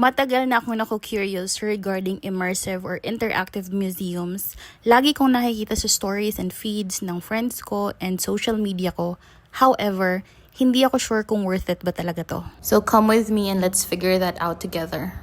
Matagal na ako curious regarding immersive or interactive museums. Lagi kong nakikita sa stories and feeds ng friends ko and social media ko. However, hindi ako sure kung worth it ba talaga to. So come with me and let's figure that out together.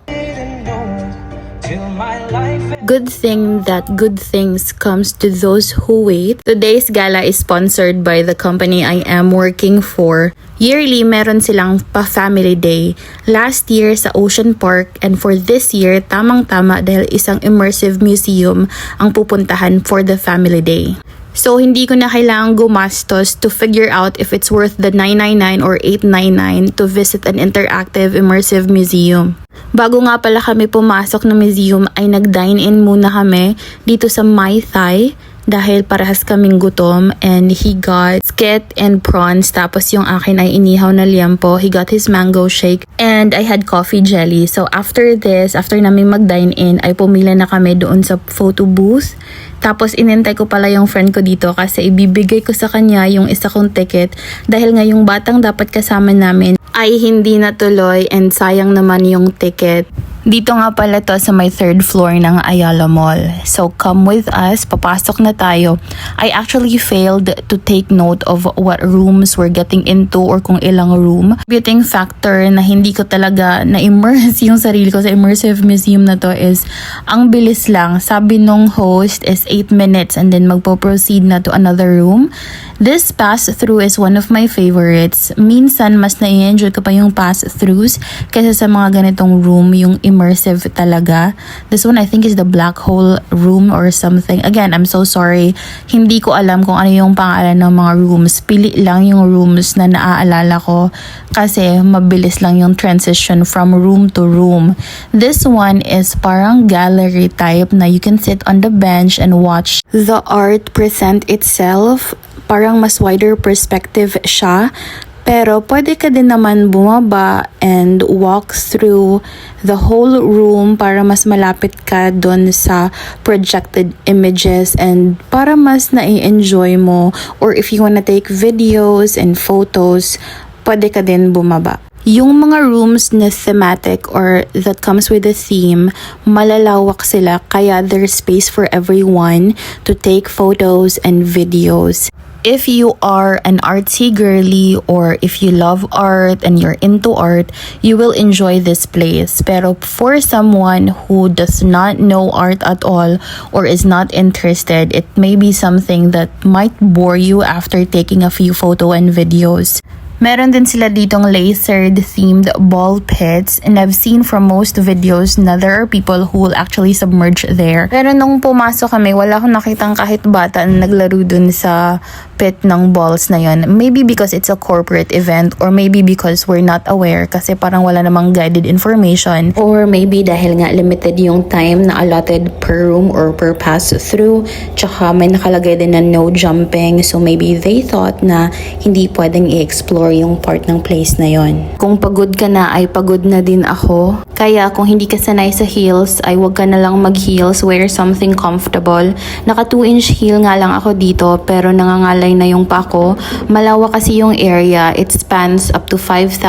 Good thing that good things comes to those who wait. Today's gala is sponsored by the company I am working for. Yearly, meron silang pa-family day. Last year sa Ocean Park, and for this year, tamang-tama dahil isang immersive museum ang pupuntahan for the family day. So, hindi ko na kailangang gumastos to figure out if it's worth the $999 or $899 to visit an interactive immersive museum. Bago nga pala kami pumasok ng museum ay nag-dine-in muna kami dito sa Mai Thai dahil parehas kaming gutom, and he got skit and prawns, tapos yung akin ay inihaw na liempo. He got his mango shake and I had coffee jelly. So after this, after namin mag-dine-in ay pumila na kami doon sa photo booth. Tapos inintay ko pala yung friend ko dito kasi ibibigay ko sa kanya yung isa kong ticket dahil nga yung batang dapat kasama namin ay hindi natuloy and sayang naman yung ticket. Dito nga pala to sa may third floor ng Ayala Mall. So come with us, papasok na tayo. I actually failed to take note of what rooms we're getting into or kung ilang room. Contributing factor na hindi ko talaga na-immerse yung sarili ko sa immersive museum na to is ang bilis lang. Sabi nung host is 8 minutes and then magpo-proceed na to another room. This pass-through is one of my favorites. Minsan mas na-enjoy ko pa yung pass-throughs kaysa sa mga ganitong room, yung immersive talaga. This one I think is the black hole room or something. Again, I'm so sorry. Hindi ko alam kung ano yung pangalan ng mga rooms. Pili lang yung rooms na naaalala ko kasi mabilis lang yung transition from room to room. This one is parang gallery type na you can sit on the bench and watch the art present itself. Parang mas wider perspective siya. Pero pwede ka din naman bumaba and walk through the whole room para mas malapit ka doon sa projected images and para mas na-enjoy mo, or if you wanna take videos and photos, pwede ka din bumaba. Yung mga rooms na thematic or that comes with a theme, malalawak sila kaya there's space for everyone to take photos and videos. If you are an artsy girly or if you love art and you're into art, you will enjoy this place. Pero for someone who does not know art at all or is not interested, it may be something that might bore you after taking a few photo and videos. Meron din sila ditong lasered themed ball pits, and I've seen from most videos na there are people who will actually submerge there. Pero nung pumasok kami, wala akong nakitang kahit bata na naglaro dun sa pit ng balls na yon. Maybe because it's a corporate event, or maybe because we're not aware kasi parang wala namang guided information, or maybe dahil nga limited yung time na allotted per room or per pass through, tsaka may nakalagay din na no jumping, so maybe they thought na hindi pwedeng i-explore yung part ng place na yon. Kung pagod ka na ay pagod na din ako. Kaya kung hindi ka sanay sa heels ay wag ka na lang mag-heels, wear something comfortable. Naka 2-inch heel nga lang ako dito pero nangangalay na yung pa ko. Malawak kasi yung area. It spans up to 5,000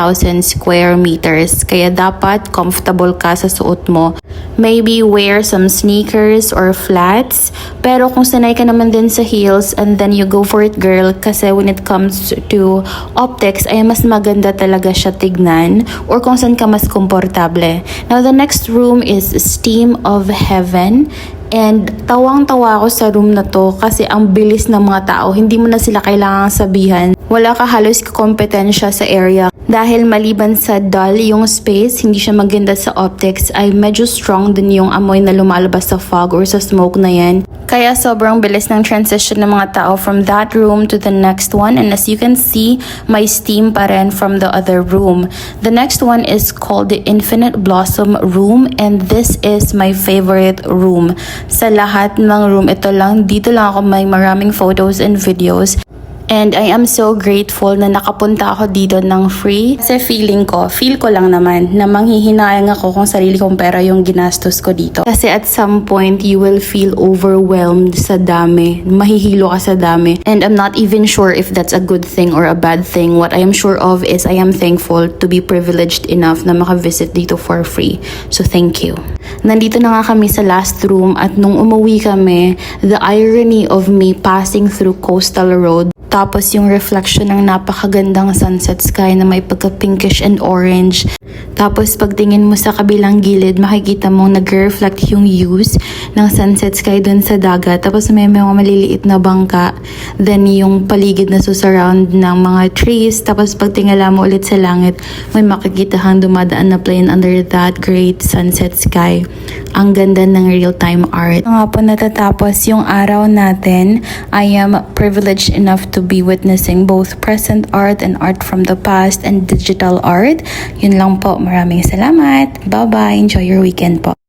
square meters. Kaya dapat comfortable ka sa suot mo. Maybe wear some sneakers or flats. Pero kung sanay ka naman din sa heels and then you go for it, girl, kasi when it comes to optics ay mas maganda talaga siya tignan, or kung saan ka mas komportable. Now the next room is Steam of Heaven. And tawang-tawa ako sa room na to kasi ang bilis ng mga tao. Hindi mo na sila kailangang sabihan. Wala ka halos kompetensya sa area. Dahil maliban sa dull yung space, hindi siya maganda sa optics, ay medyo strong din yung amoy na lumalabas sa fog or sa smoke na yan. Kaya sobrang bilis ng transition ng mga tao from that room to the next one. And as you can see, may steam pa rin from the other room. The next one is called the Infinite Blossom Room, and this is my favorite room. Sa lahat ng room, ito lang, dito lang ako may maraming photos and videos. And I am so grateful na nakapunta ako dito ng free. Kasi feel ko lang naman na manghihinayang ako kung sarili kong pera yung ginastos ko dito. Kasi at some point, you will feel overwhelmed sa dami. Mahihilo ka sa dami. And I'm not even sure if that's a good thing or a bad thing. What I am sure of is I am thankful to be privileged enough na makavisit dito for free. So thank you. Nandito na nga kami sa last room at nung umuwi kami, the irony of me passing through Coastal Road, tapos yung reflection ng napakagandang sunset sky na may pagka-pinkish and orange. Tapos pagtingin mo sa kabilang gilid, makikita mong nag-reflect yung hues ng sunset sky dun sa dagat. Tapos may mga maliliit na bangka. Then yung paligid na surround ng mga trees. Tapos pagtingala mo ulit sa langit, may makikita kang dumadaan na plane under that great sunset sky. Ang ganda ng real-time art. Nga po natatapos yung araw natin. I am privileged enough to be witnessing both present art and art from the past and digital art. Yun lang po. Maraming salamat. Bye-bye. Enjoy your weekend po.